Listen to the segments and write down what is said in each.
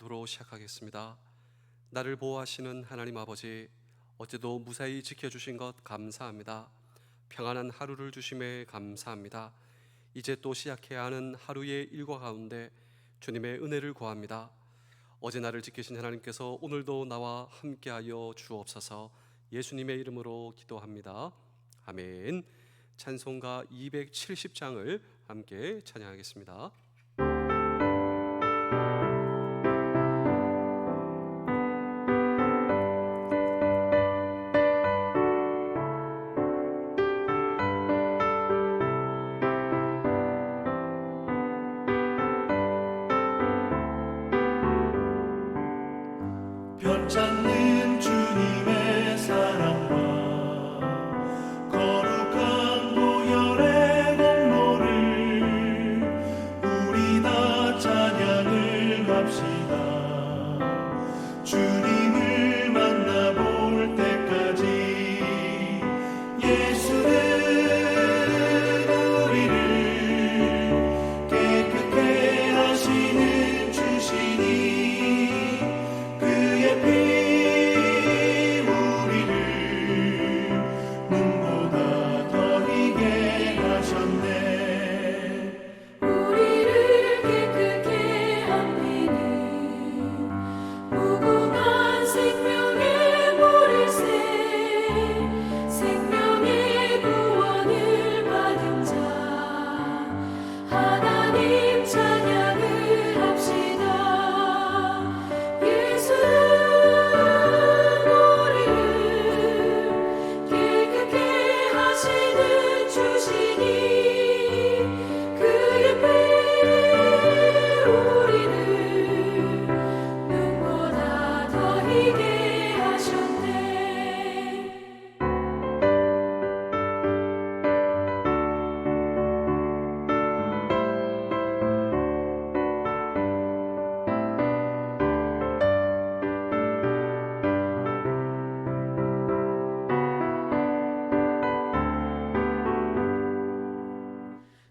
기도로 시작하겠습니다. 나를 보호하시는 하나님 아버지, 어제도 무사히 지켜주신 것 감사합니다. 평안한 하루를 주심에 감사합니다. 이제 또 시작해야 하는 하루의 일과 가운데 주님의 은혜를 구합니다. 어제 나를 지키신 하나님께서 오늘도 나와 함께하여 주옵소서. 예수님의 이름으로 기도합니다. 아멘. 찬송가 270장을 함께 찬양하겠습니다. 변찮는 주님의 사랑과 거룩한 보혈의 공로를 우리 다 찬양을 합시다. 주님을 만나볼 때까지 예수는 우리를 깨끗게 하시는 주시니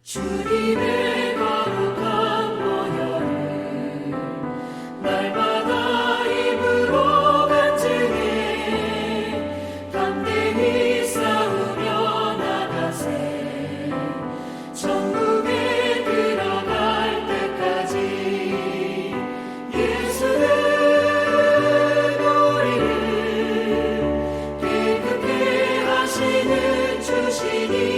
주님의 거룩한 보혈을 날마다 입으로 간증해 담대히 싸우며 나가세. 천국에 들어갈 때까지 예수는 우리를 깨끗게 하시는 주시니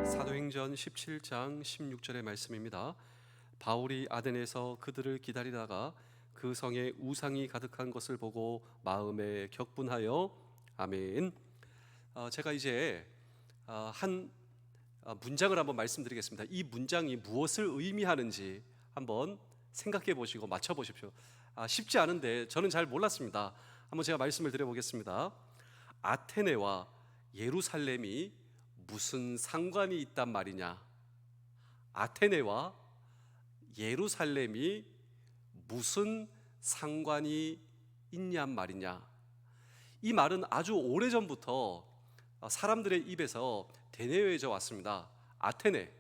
사도행전 17장 16절의 말씀입니다. 바울이 아덴에서 그들을 기다리다가 그 성에 우상이 가득한 것을 보고 마음에 격분하여 아멘. 제가 이제 한 문장을 한번 말씀드리겠습니다. 이 문장이 무엇을 의미하는지 한번 생각해 보시고 맞춰 보십시오. 쉽지 않은데 저는 잘 몰랐습니다. 한번 제가 말씀을 드려보겠습니다. 아테네와 예루살렘이 무슨 상관이 있단 말이냐? 아테네와 예루살렘이 무슨 상관이 있냔 말이냐? 이 말은 아주 오래전부터 사람들의 입에서 대내외져 왔습니다. 아테네,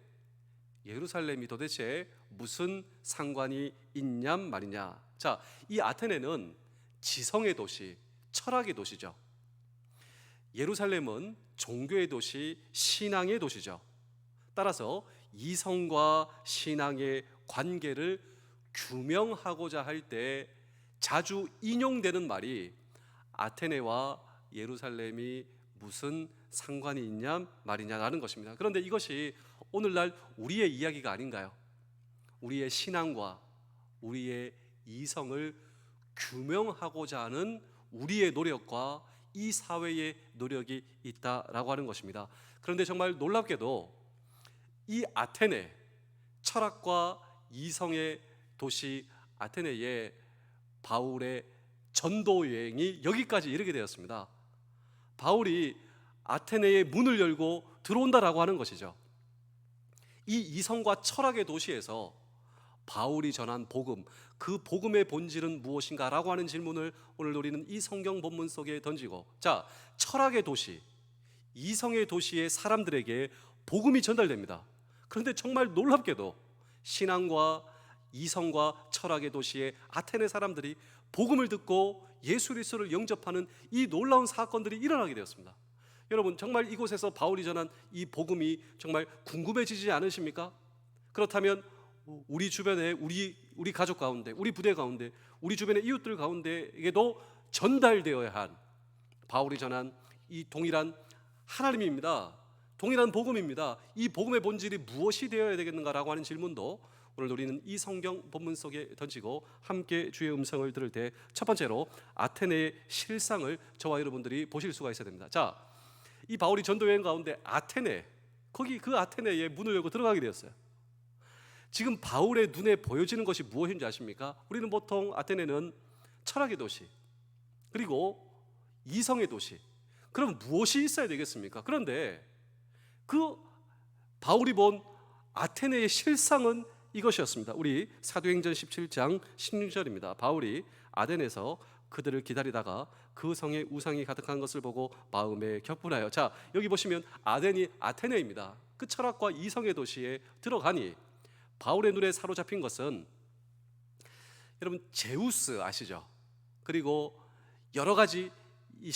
예루살렘이 도대체 무슨 상관이 있냔 말이냐? 자, 이 아테네는 지성의 도시, 철학의 도시죠. 예루살렘은 종교의 도시, 신앙의 도시죠. 따라서 이성과 신앙의 관계를 규명하고자 할 때 자주 인용되는 말이 아테네와 예루살렘이 무슨 상관이 있냐 말이냐라는 것입니다. 그런데 이것이 오늘날 우리의 이야기가 아닌가요? 우리의 신앙과 우리의 이성을 규명하고자 하는 우리의 노력과 이 사회의 노력이 있다라고 하는 것입니다. 그런데 정말 놀랍게도 이 아테네, 철학과 이성의 도시 아테네에 바울의 전도 여행이 여기까지 이르게 되었습니다. 바울이 아테네의 문을 열고 들어온다라고 하는 것이죠. 이 이성과 철학의 도시에서 바울이 전한 복음, 그 복음의 본질은 무엇인가 라고 하는 질문을 오늘 우리는 이 성경 본문 속에 던지고, 자, 철학의 도시, 이성의 도시의 사람들에게 복음이 전달됩니다. 그런데 정말 놀랍게도 신앙과 이성과 철학의 도시의 아테네 사람들이 복음을 듣고 예수 그리스도를 영접하는 이 놀라운 사건들이 일어나게 되었습니다. 여러분, 정말 이곳에서 바울이 전한 이 복음이 정말 궁금해지지 않으십니까? 그렇다면 우리 주변에 우리 가족 가운데, 우리 부대 가운데, 우리 주변의 이웃들 가운데에게도 전달되어야 한 바울이 전한 이 동일한 하나님입니다. 동일한 복음입니다. 이 복음의 본질이 무엇이 되어야 되겠는가라고 하는 질문도 오늘 우리는 이 성경 본문 속에 던지고 함께 주의 음성을 들을 때 첫 번째로 아테네의 실상을 저와 여러분들이 보실 수가 있어야 됩니다. 자, 이 바울이 전도 여행 가운데 아테네, 거기 그 아테네에 문을 열고 들어가게 되었어요. 지금 바울의 눈에 보여지는 것이 무엇인지 아십니까? 우리는 보통 아테네는 철학의 도시, 그리고 이성의 도시. 그럼 무엇이 있어야 되겠습니까? 그런데 그 바울이 본 아테네의 실상은 이것이었습니다. 우리 사도행전 17장 16절입니다. 바울이 아덴에서 그들을 기다리다가 그 성에 우상이 가득한 것을 보고 마음에 격분하여, 자, 여기 보시면 아덴이 아테네입니다. 그 철학과 이성의 도시에 들어가니 바울의 눈에 사로잡힌 것은, 여러분, 제우스 아시죠? 그리고 여러 가지 이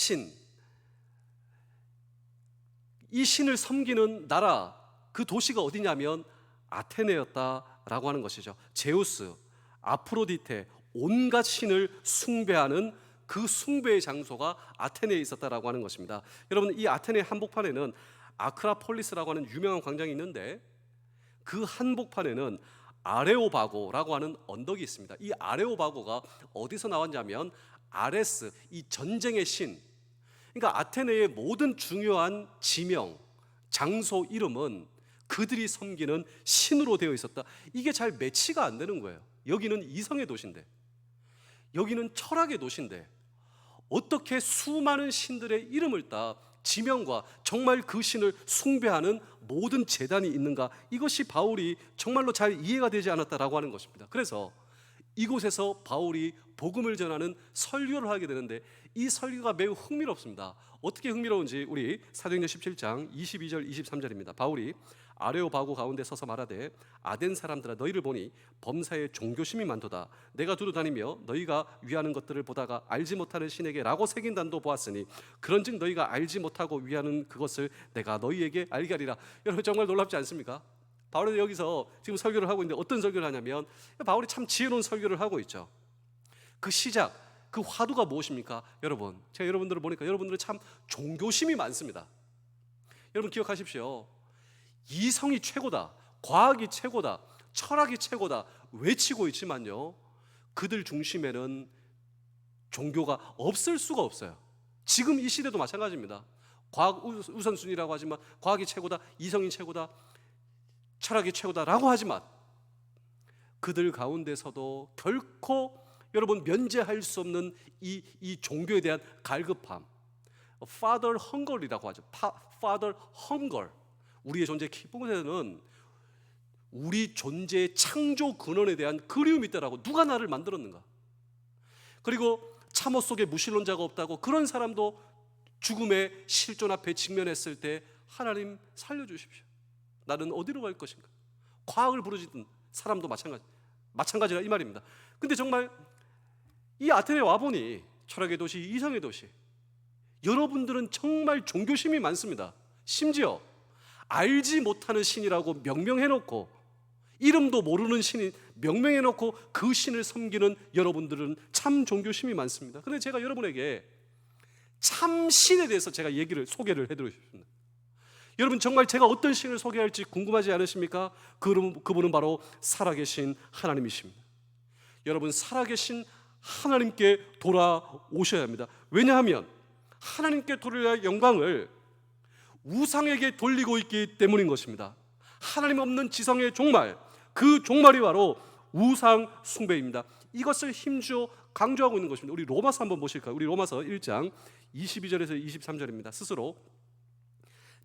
신을 섬기는 나라, 그 도시가 어디냐면 아테네였다라고 하는 것이죠. 제우스, 아프로디테, 온갖 신을 숭배하는 그 숭배의 장소가 아테네에 있었다라고 하는 것입니다. 여러분, 이 아테네 한복판에는 아크라폴리스라고 하는 유명한 광장이 있는데 그 한복판에는 아레오바고라고 하는 언덕이 있습니다. 이 아레오바고가 어디서 나왔냐면 아레스, 이 전쟁의 신. 그러니까 아테네의 모든 중요한 지명, 장소 이름은 그들이 섬기는 신으로 되어 있었다. 이게 잘 매치가 안 되는 거예요. 여기는 이성의 도시인데, 여기는 철학의 도시인데 어떻게 수많은 신들의 이름을 따 지명과 정말 그 신을 숭배하는 모든 제단이 있는가? 이것이 바울이 정말로 잘 이해가 되지 않았다라고 하는 것입니다. 그래서 이곳에서 바울이 복음을 전하는 설교를 하게 되는데 이 설교가 매우 흥미롭습니다. 어떻게 흥미로운지 우리 사도행전 17장 22절 23절입니다. 바울이 아레오바고 가운데 서서 말하되 아덴 사람들아, 너희를 보니 범사에 종교심이 많도다. 내가 두루 다니며 너희가 위하는 것들을 보다가 알지 못하는 신에게 라고 새긴 단도 보았으니 그런즉 너희가 알지 못하고 위하는 그것을 내가 너희에게 알게 하리라. 여러분, 정말 놀랍지 않습니까? 바울은 여기서 지금 설교를 하고 있는데 어떤 설교를 하냐면, 바울이 참 지혜로운 설교를 하고 있죠. 그 시작, 그 화두가 무엇입니까? 여러분, 제가 여러분들을 보니까 여러분들은 참 종교심이 많습니다. 여러분 기억하십시오. 이성이 최고다, 과학이 최고다, 철학이 최고다 외치고 있지만요, 그들 중심에는 종교가 없을 수가 없어요. 지금 이 시대도 마찬가지입니다. 과학 우선순위라고 하지만 과학이 최고다, 이성이 최고다, 철학이 최고다라고 하지만 그들 가운데서도 결코 여러분 면제할 수 없는 이 종교에 대한 갈급함, Father Hunger이라고 하죠. Father Hunger. 우리의 존재 기본에는 우리 존재의 창조 근원에 대한 그리움이 있다라고. 누가 나를 만들었는가? 그리고 참호 속에 무신론자가 없다고. 그런 사람도 죽음의 실존 앞에 직면했을 때 하나님 살려주십시오. 나는 어디로 갈 것인가? 과학을 부르짖는 사람도 마찬가지라 이 말입니다. 근데 정말 이 아테네 와보니 철학의 도시, 이성의 도시, 여러분들은 정말 종교심이 많습니다. 심지어 알지 못하는 신이라고 명명해놓고, 이름도 모르는 신이 명명해놓고 그 신을 섬기는 여러분들은 참 종교심이 많습니다. 그런데 제가 여러분에게 참 신에 대해서 제가 소개를 해드리고 싶습니다. 여러분 정말 제가 어떤 신을 소개할지 궁금하지 않으십니까? 그분은 바로 살아계신 하나님이십니다. 여러분 살아계신 하나님께 돌아오셔야 합니다. 왜냐하면 하나님께 돌려야 영광을 우상에게 돌리고 있기 때문인 것입니다. 하나님 없는 지성의 종말, 그 종말이 바로 우상 숭배입니다. 이것을 힘주어 강조하고 있는 것입니다. 우리 로마서 한번 보실까요? 우리 로마서 1장 22절에서 23절입니다. 스스로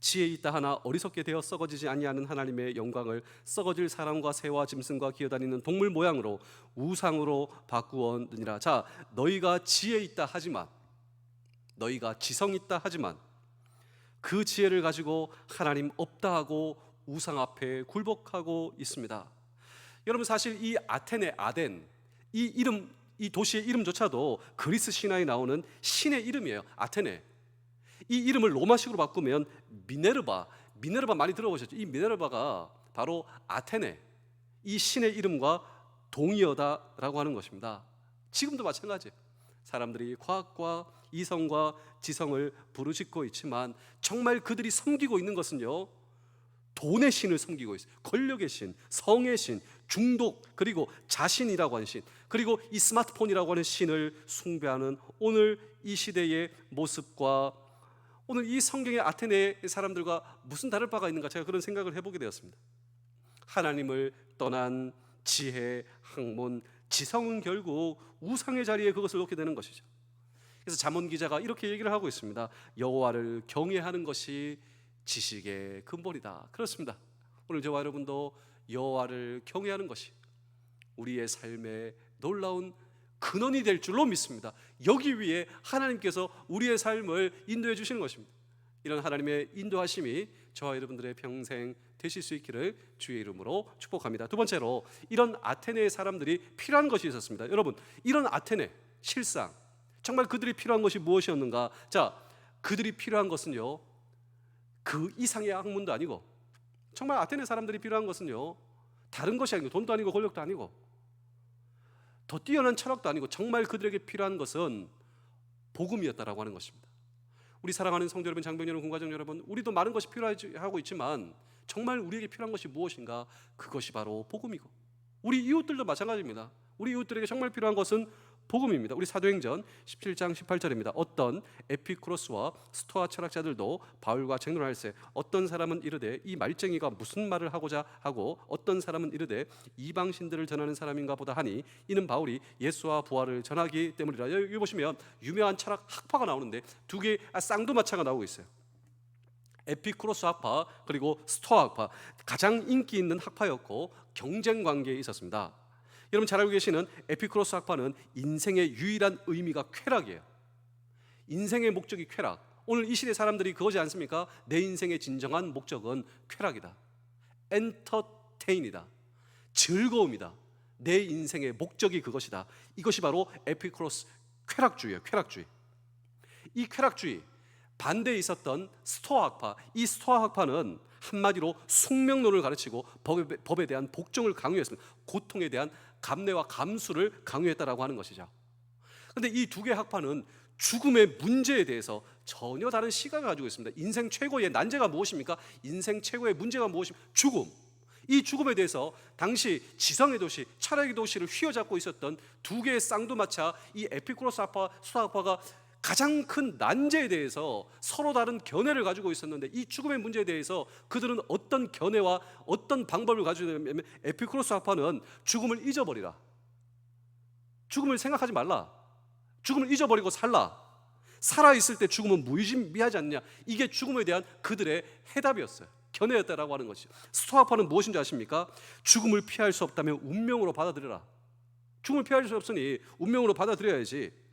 지혜 있다 하나 어리석게 되어 썩어지지 아니하는 하나님의 영광을 썩어질 사람과 새와 짐승과 기어다니는 동물 모양으로 우상으로 바꾸었느니라. 자, 너희가 지혜 있다 하지만, 너희가 지성 있다 하지만 그 지혜를 가지고 하나님 없다 하고 우상 앞에 굴복하고 있습니다. 여러분 사실 이 아테네, 아덴, 이 이름, 이 도시의 이름조차도 그리스 신화에 나오는 신의 이름이에요. 아테네. 이 이름을 로마식으로 바꾸면 미네르바 많이 들어보셨죠? 이 미네르바가 바로 아테네, 이 신의 이름과 동의어다라고 하는 것입니다. 지금도 마찬가지예요. 사람들이 과학과 이성과 지성을 부르짖고 있지만 정말 그들이 섬기고 있는 것은요, 돈의 신을 섬기고 있어요. 권력의 신, 성의 신, 중독, 그리고 자신이라고 하는 신, 그리고 이 스마트폰이라고 하는 신을 숭배하는 오늘 이 시대의 모습과 오늘 이 성경의 아테네의 사람들과 무슨 다를 바가 있는가, 제가 그런 생각을 해보게 되었습니다. 하나님을 떠난 지혜, 학문, 지성은 결국 우상의 자리에 그것을 놓게 되는 것이죠. 그래서 잠언 기자가 이렇게 얘기를 하고 있습니다. 여호와를 경외하는 것이 지식의 근본이다. 그렇습니다. 오늘 저와 여러분도 여호와를 경외하는 것이 우리의 삶의 놀라운 근원이 될 줄로 믿습니다. 여기 위해 하나님께서 우리의 삶을 인도해 주시는 것입니다. 이런 하나님의 인도하심이 저와 여러분들의 평생 되실 수 있기를 주의 이름으로 축복합니다. 두 번째로, 이런 아테네의 사람들이 필요한 것이 있었습니다. 여러분, 이런 아테네 실상 정말 그들이 필요한 것이 무엇이었는가? 자, 그들이 필요한 것은요, 그 이상의 학문도 아니고, 정말 아테네 사람들이 필요한 것은요, 다른 것이 아니고, 돈도 아니고 권력도 아니고 더 뛰어난 철학도 아니고, 정말 그들에게 필요한 것은 복음이었다라고 하는 것입니다. 우리 사랑하는 성도 여러분, 장병 여러분, 군가정 여러분, 우리도 많은 것이 필요하고 있지만 정말 우리에게 필요한 것이 무엇인가? 그것이 바로 복음이고, 우리 이웃들도 마찬가지입니다. 우리 이웃들에게 정말 필요한 것은 복음입니다. 우리 사도행전 17장 18절입니다. 어떤 에피쿠로스와 스토아 철학자들도 바울과 쟁론할세 어떤 사람은 이르되 이 말쟁이가 무슨 말을 하고자 하고, 어떤 사람은 이르되 이방신들을 전하는 사람인가 보다 하니 이는 바울이 예수와 부활을 전하기 때문이라. 여기 보시면 유명한 철학 학파가 나오는데 두 개의 쌍두마차가 나오고 있어요. 에피쿠로스 학파 그리고 스토아 학파, 가장 인기 있는 학파였고 경쟁 관계에 있었습니다. 여러분 잘 알고 계시는 에피쿠로스 학파는 인생의 유일한 의미가 쾌락이에요. 인생의 목적이 쾌락. 오늘 이 시대 사람들이 그거지 않습니까? 내 인생의 진정한 목적은 쾌락이다, 엔터테인이다, 즐거움이다. 내 인생의 목적이 그것이다. 이것이 바로 에피쿠로스 쾌락주의예요. 쾌락주의. 이 쾌락주의 반대에 있었던 스토아 학파, 이 스토아 학파는 한마디로 숙명론을 가르치고 법에 대한 복종을 강요했습니다. 고통에 대한 감내와 감수를 강요했다라고 하는 것이죠. 그런데 이 두 개의 학파는 죽음의 문제에 대해서 전혀 다른 시각을 가지고 있습니다. 인생 최고의 난제가 무엇입니까? 인생 최고의 문제가 무엇입니까? 죽음. 이 죽음에 대해서 당시 지성의 도시, 철학의 도시를 휘어잡고 있었던 두 개의 쌍두마차, 이 에피쿠로스 학파, 스토아 학파가 가장 큰 난제에 대해서 서로 다른 견해를 가지고 있었는데, 이 죽음의 문제에 대해서 그들은 어떤 견해와 어떤 방법을 가지고 있냐면, 에피쿠로스 학파는 죽음을 잊어버리라, 죽음을 생각하지 말라, 죽음을 잊어버리고 살라, 살아있을 때 죽음은 무의미하지 않냐, 이게 죽음에 대한 그들의 해답이었어요. 견해였다라고 하는 것이죠. 스토아 학파는 무엇인지 아십니까? 죽음을 피할 수 없다면 운명으로 받아들여라. 죽음을 피할 수 없으니 운명으로 받아들여야지.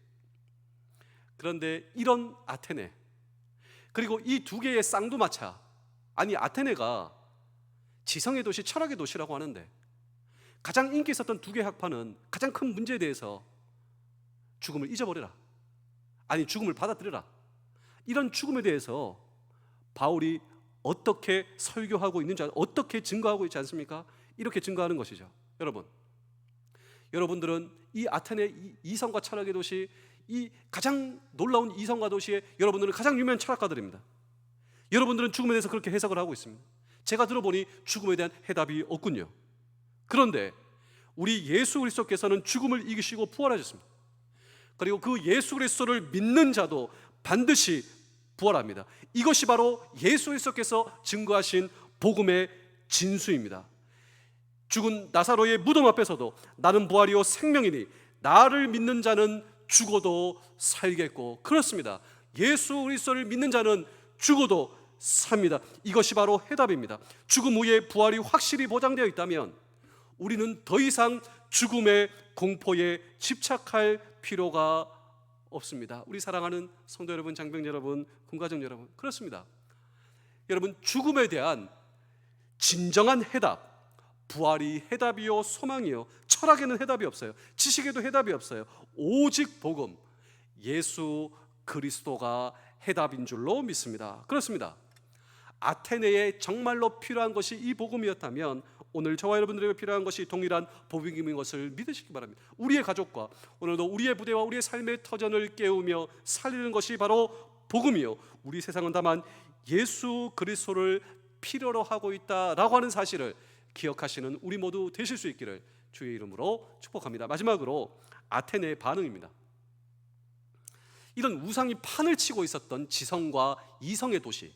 그런데 이런 아테네, 그리고 이 두 개의 쌍두마차, 아니 아테네가 지성의 도시, 철학의 도시라고 하는데 가장 인기 있었던 두 개의 학파는 가장 큰 문제에 대해서 죽음을 잊어버려라, 아니 죽음을 받아들여라, 이런 죽음에 대해서 바울이 어떻게 설교하고 있는지, 어떻게 증거하고 있지 않습니까? 이렇게 증거하는 것이죠. 여러분들은 이 아테네 이성과 철학의 도시, 이 가장 놀라운 이성과 도시에 여러분들은 가장 유명한 철학가들입니다. 여러분들은 죽음에 대해서 그렇게 해석을 하고 있습니다. 제가 들어보니 죽음에 대한 해답이 없군요. 그런데 우리 예수 그리스도께서는 죽음을 이기시고 부활하셨습니다. 그리고 그 예수 그리스도를 믿는 자도 반드시 부활합니다. 이것이 바로 예수 그리스도께서 증거하신 복음의 진수입니다. 죽은 나사로의 무덤 앞에서도 나는 부활이요 생명이니 나를 믿는 자는 죽어도 살겠고, 그렇습니다. 예수 그리스도를 믿는 자는 죽어도 삽니다. 이것이 바로 해답입니다. 죽음 후에 부활이 확실히 보장되어 있다면 우리는 더 이상 죽음의 공포에 집착할 필요가 없습니다. 우리 사랑하는 성도 여러분, 장병 여러분, 군가정 여러분, 그렇습니다. 여러분, 죽음에 대한 진정한 해답, 부활이 해답이요 소망이요, 철학에는 해답이 없어요. 지식에도 해답이 없어요. 오직 복음, 예수 그리스도가 해답인 줄로 믿습니다. 그렇습니다. 아테네에 정말로 필요한 것이 이 복음이었다면 오늘 저와 여러분들에게 필요한 것이 동일한 복음인 것을 믿으시기 바랍니다. 우리의 가족과 오늘도 우리의 부대와 우리의 삶의 터전을 깨우며 살리는 것이 바로 복음이요, 우리 세상은 다만 예수 그리스도를 필요로 하고 있다라고 하는 사실을 기억하시는 우리 모두 되실 수 있기를 주의 이름으로 축복합니다. 마지막으로 아테네의 반응입니다. 이런 우상이 판을 치고 있었던 지성과 이성의 도시,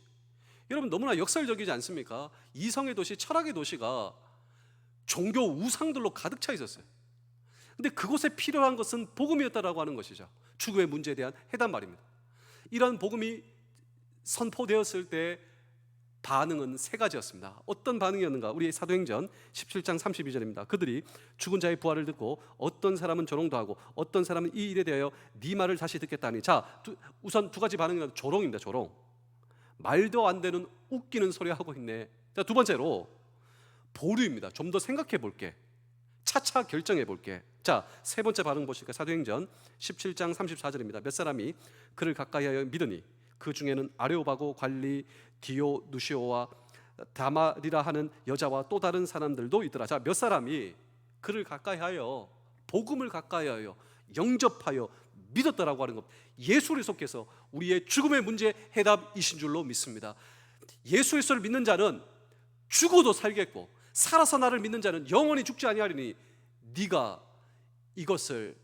여러분 너무나 역설적이지 않습니까? 이성의 도시, 철학의 도시가 종교 우상들로 가득 차 있었어요. 근데 그곳에 필요한 것은 복음이었다라고 하는 것이죠. 죽음의 문제에 대한 해답 말입니다. 이런 복음이 선포되었을 때 반응은 세 가지였습니다. 어떤 반응이었는가? 우리 사도행전 17장 32절입니다. 그들이 죽은 자의 부활을 듣고 어떤 사람은 조롱도 하고 어떤 사람은 이 일에 대하여 네 말을 다시 듣겠다니. 자, 우선 두 가지 반응이 조롱입니다. 조롱. 말도 안 되는 웃기는 소리 하고 있네. 자, 두 번째로 보류입니다. 좀 더 생각해 볼게, 차차 결정해 볼게. 자, 세 번째 반응 보실까요? 사도행전 17장 34절입니다. 몇 사람이 그를 가까이하여 믿으니 그 중에는 아레오바고 관리 디오누시오와 다마리라 하는 여자와 또 다른 사람들도 있더라. 자, 몇 사람이 그를 가까이하여, 복음을 가까이하여 영접하여 믿었다라고 하는 것. 예수 그리스도께서 우리의 죽음의 문제 해답이신 줄로 믿습니다. 예수 그리스도를 믿는 자는 죽어도 살겠고 살아서 나를 믿는 자는 영원히 죽지 아니하리니 네가 이것을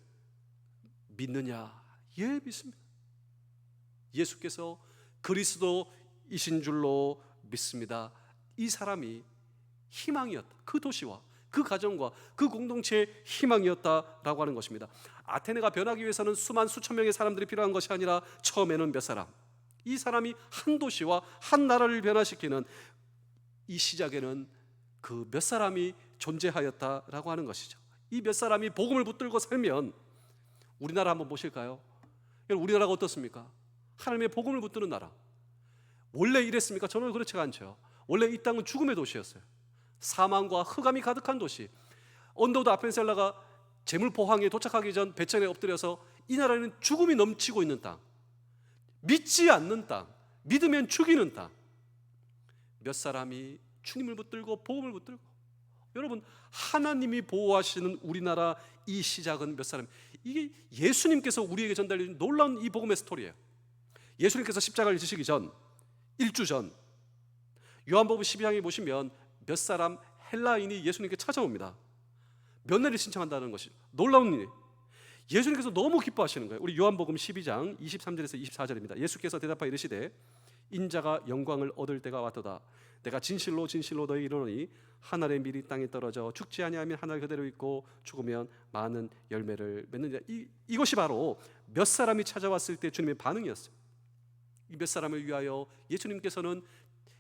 믿느냐? 예, 믿습니다. 예수께서 그리스도이신 줄로 믿습니다. 이 사람이 희망이었다. 그 도시와 그 가정과 그 공동체의 희망이었다라고 하는 것입니다. 아테네가 변하기 위해서는 수만 수천 명의 사람들이 필요한 것이 아니라 처음에는 몇 사람, 이 사람이 한 도시와 한 나라를 변화시키는 이 시작에는 그 몇 사람이 존재하였다라고 하는 것이죠. 이 몇 사람이 복음을 붙들고 살면 우리나라 한번 보실까요? 우리나라가 어떻습니까? 하나님의 복음을 붙드는 나라. 원래 이랬습니까? 저는 그렇지가 않죠. 원래 이 땅은 죽음의 도시였어요. 사망과 흑암이 가득한 도시. 언더우드 아펜셀러가 제물포항에 도착하기 전 배천에 엎드려서 이 나라는 죽음이 넘치고 있는 땅, 믿지 않는 땅, 믿으면 죽이는 땅. 몇 사람이 주님을 붙들고 복음을 붙들고, 여러분 하나님이 보호하시는 우리나라 이 시작은 몇 사람, 이게 예수님께서 우리에게 전달해준 놀라운 이 복음의 스토리예요. 예수님께서 십자가를 지시기 전 일주 전 요한복음 12장에 보시면 몇 사람 헬라인이 예수님께 찾아옵니다. 면회를 신청한다는 것이 놀라운 일이에요. 예수님께서 너무 기뻐하시는 거예요. 우리 요한복음 12장 23절에서 24절입니다. 예수께서 대답하여 이르시되 인자가 영광을 얻을 때가 왔도다. 내가 진실로 진실로 너희에게 이르노니 한 알의 밀이 땅에 떨어져 죽지 아니하면 한 알 그대로 있고 죽으면 많은 열매를 맺느니라. 이것이 바로 몇 사람이 찾아왔을 때 주님의 반응이었어요. 이 몇 사람을 위하여 예수님께서는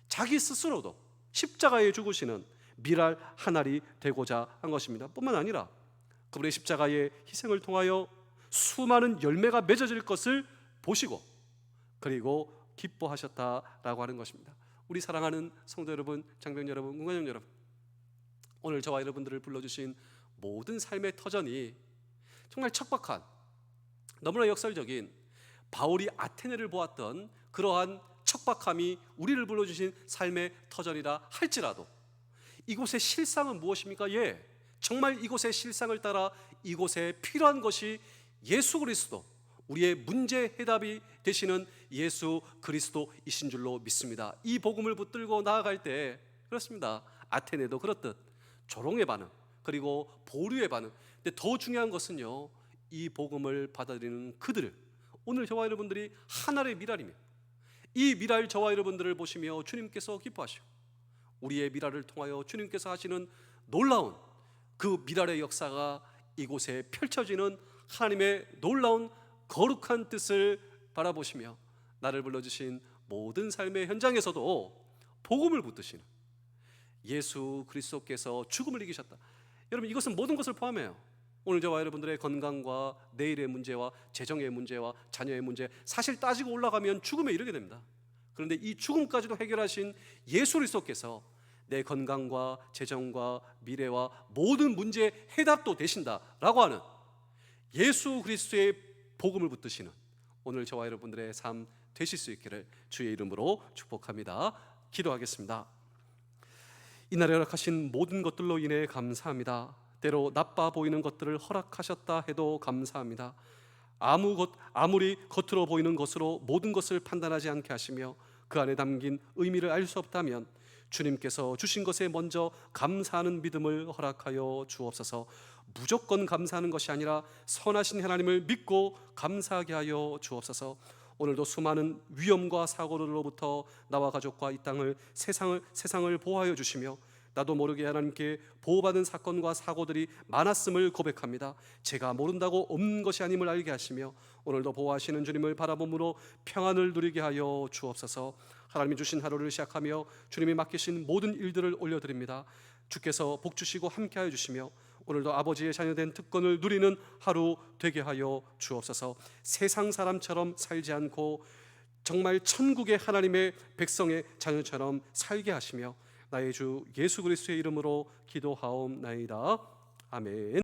자기 스스로도 십자가에 죽으시는 밀알 한 알이 되고자 한 것입니다. 뿐만 아니라 그분의 십자가의 희생을 통하여 수많은 열매가 맺어질 것을 보시고 그리고 기뻐하셨다라고 하는 것입니다. 우리 사랑하는 성도 여러분, 장병 여러분, 군관장 여러분, 오늘 저와 여러분들을 불러주신 모든 삶의 터전이 정말 척박한, 너무나 역설적인 바울이 아테네를 보았던 그러한 척박함이 우리를 불러주신 삶의 터전이라 할지라도 이곳의 실상은 무엇입니까? 예, 정말 이곳의 실상을 따라 이곳에 필요한 것이 예수 그리스도, 우리의 문제 해답이 되시는 예수 그리스도이신 줄로 믿습니다. 이 복음을 붙들고 나아갈 때 그렇습니다. 아테네도 그렇듯 조롱의 반응, 그리고 보류의 반응. 근데 더 중요한 것은요, 이 복음을 받아들이는 그들, 오늘 저와 여러분들이 하나의 미랄이며, 이 미랄 저와 여러분들을 보시며 주님께서 기뻐하시고, 우리의 미랄을 통하여 주님께서 하시는 놀라운 그 미랄의 역사가 이곳에 펼쳐지는 하나님의 놀라운 거룩한 뜻을 바라보시며 나를 불러주신 모든 삶의 현장에서도 복음을 붙드시는 예수 그리스도께서 죽음을 이기셨다. 여러분, 이것은 모든 것을 포함해요. 오늘 저와 여러분들의 건강과 내일의 문제와 재정의 문제와 자녀의 문제, 사실 따지고 올라가면 죽음에 이르게 됩니다. 그런데 이 죽음까지도 해결하신 예수 그리스도께서 내 건강과 재정과 미래와 모든 문제의 해답도 되신다라고 하는 예수 그리스도의 복음을 붙드시는 오늘 저와 여러분들의 삶 되실 수 있기를 주의 이름으로 축복합니다. 기도하겠습니다. 이날에 허락하신 모든 것들로 인해 감사합니다. 때로 나빠 보이는 것들을 허락하셨다 해도 감사합니다. 아무리 겉으로 보이는 것으로 모든 것을 판단하지 않게 하시며 그 안에 담긴 의미를 알 수 없다면 주님께서 주신 것에 먼저 감사하는 믿음을 허락하여 주옵소서. 무조건 감사하는 것이 아니라 선하신 하나님을 믿고 감사하게 하여 주옵소서. 오늘도 수많은 위험과 사고로부터 나와 가족과 이 땅을 세상을 보호하여 주시며 나도 모르게 하나님께 보호받은 사건과 사고들이 많았음을 고백합니다. 제가 모른다고 없는 것이 아님을 알게 하시며 오늘도 보호하시는 주님을 바라봄으로 평안을 누리게 하여 주옵소서. 하나님이 주신 하루를 시작하며 주님이 맡기신 모든 일들을 올려드립니다. 주께서 복 주시고 함께하여 주시며 오늘도 아버지의 자녀된 특권을 누리는 하루 되게 하여 주옵소서. 세상 사람처럼 살지 않고 정말 천국의 하나님의 백성의 자녀처럼 살게 하시며 나의 주 예수 그리스도의 이름으로 기도하옵나이다. 아멘.